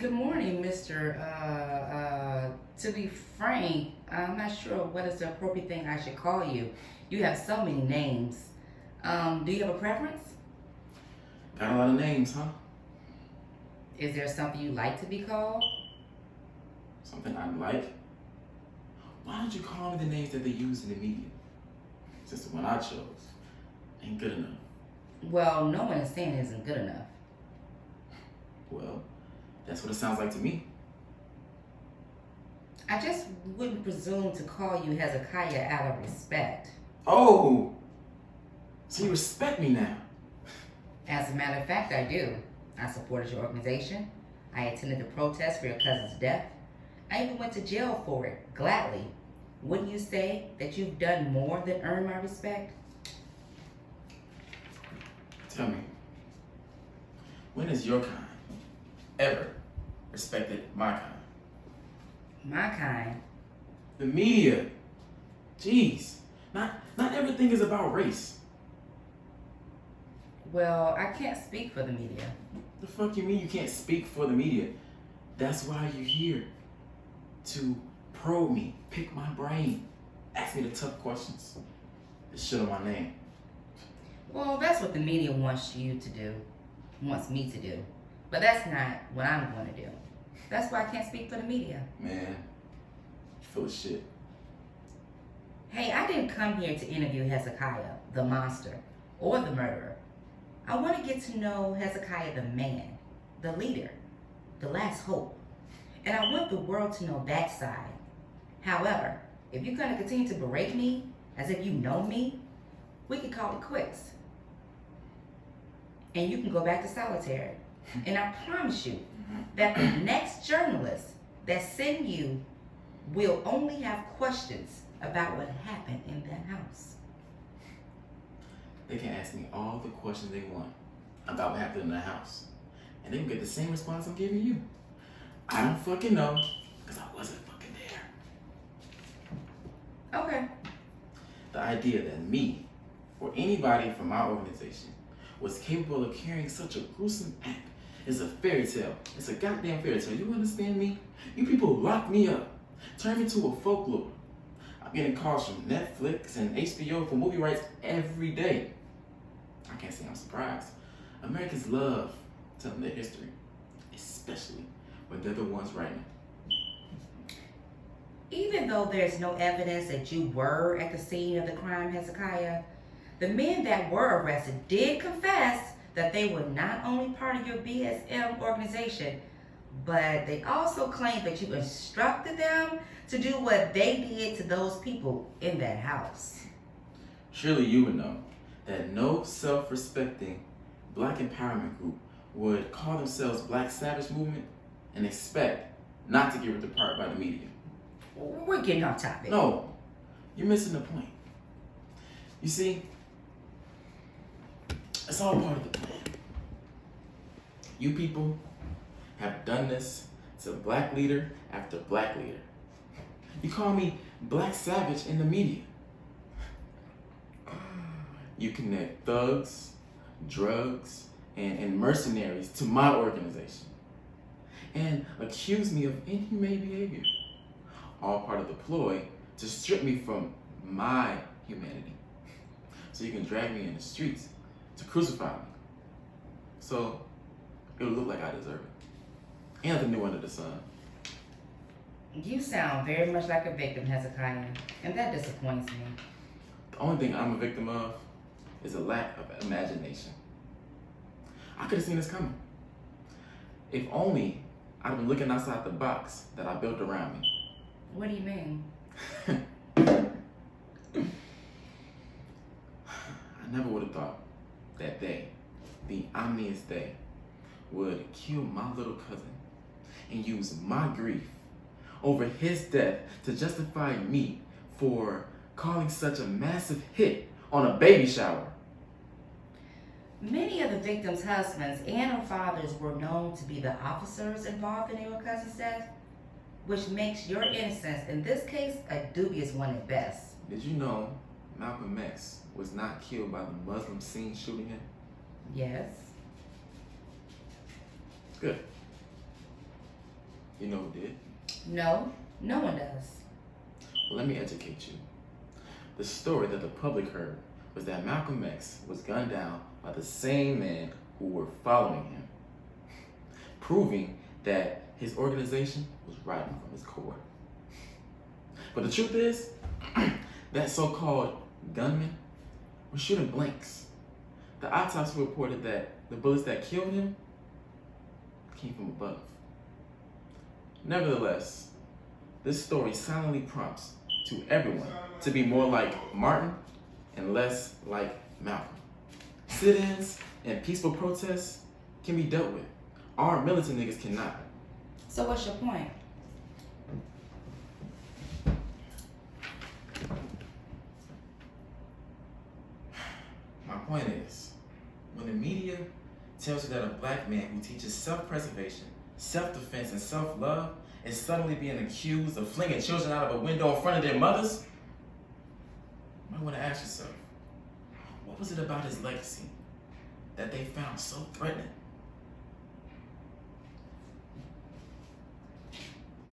Good morning, Mr. To be frank, I'm not sure what is the appropriate thing I should call you. You have so many names. Do you have a preference? Got a lot of names, huh? Is there something you like to be called? Something I like? Why don't you call me the names that they use in the media? Since the one I chose ain't good enough. Well, no one is saying it isn't good enough. Well, that's what it sounds like to me. I just wouldn't presume to call you Hezekiah out of respect. Oh! So you respect me now? As a matter of fact, I do. I supported your organization. I attended the protest for your cousin's death. I even went to jail for it, gladly. Wouldn't you say that you've done more than earn my respect? Tell me, when has your kind ever respected my kind? My kind? The media. Jeez. Not everything is about race. Well, I can't speak for the media. The fuck you mean you can't speak for the media? That's why you're here. To probe me, pick my brain, ask me the tough questions. This shit on my name. Well, that's what the media wants you to do, wants me to do. But that's not what I'm going to do. That's why I can't speak for the media. Man, you're full of shit. Hey, I didn't come here to interview Hezekiah, the monster, or the murderer. I want to get to know Hezekiah, the man, the leader, the last hope. And I want the world to know that side. However, if you're going to continue to berate me as if you know me, we can call it quits. And you can go back to solitary. And I promise you that the next journalist that send you will only have questions about what happened in that house. They can ask me all the questions they want about what happened in the house. And they can get the same response I'm giving you. I don't fucking know, because I wasn't fucking there. Okay. The idea that me, or anybody from my organization, was capable of carrying such a gruesome act is a fairy tale. It's a goddamn fairy tale. You understand me? You people lock me up, turn me to a folklore. I'm getting calls from Netflix and HBO for movie rights every day. I can't say I'm surprised. Americans love telling their history, especially when they're the ones writing. Even though there's no evidence that you were at the scene of the crime, Hezekiah, the men that were arrested did confess that they were not only part of your BSM organization, but they also claimed that you instructed them to do what they did to those people in that house. Surely you would know that no self-respecting black empowerment group would call themselves Black Savage Movement and expect not to get ripped apart by the media. We're getting off topic. No, you're missing the point. You see, it's all part of the plan. You people have done this to black leader after black leader. You call me Black Savage in the media. You connect thugs, drugs, and mercenaries to my organization and accuse me of inhumane behavior. All part of the ploy to strip me from my humanity so you can drag me in the streets to crucify me. So it'll look like I deserve it. Ain't nothing new under the sun. You sound very much like a victim, Hezekiah, and that disappoints me. The only thing I'm a victim of is a lack of imagination. I could have seen this coming. If only I'd have been looking outside the box that I built around me. What do you mean? I never would have thought that they, the omnious they, would kill my little cousin and use my grief over his death to justify me for calling such a massive hit on a baby shower. Many of the victims' husbands and or fathers were known to be the officers involved in your cousin's death, which makes your innocence in this case a dubious one at best. Did you know Malcolm X was not killed by the Muslims seen shooting him? Yes. Good. You know who did? No, no one does. Well, let me educate you. The story that the public heard was that Malcolm X was gunned down by the same men who were following him, proving that his organization was rotten from its core. But the truth is, that so-called gunman was shooting blanks. The autopsy reported that the bullets that killed him came from above. Nevertheless, this story silently prompts to everyone to be more like Martin and less like Malcolm. Sit-ins and peaceful protests can be dealt with. Our militant niggas cannot. So what's your point? My point is, when the media tells you that a black man who teaches self-preservation, self-defense, and self-love is suddenly being accused of flinging children out of a window in front of their mothers, you might want to ask yourself, what was it about his legacy that they found so threatening?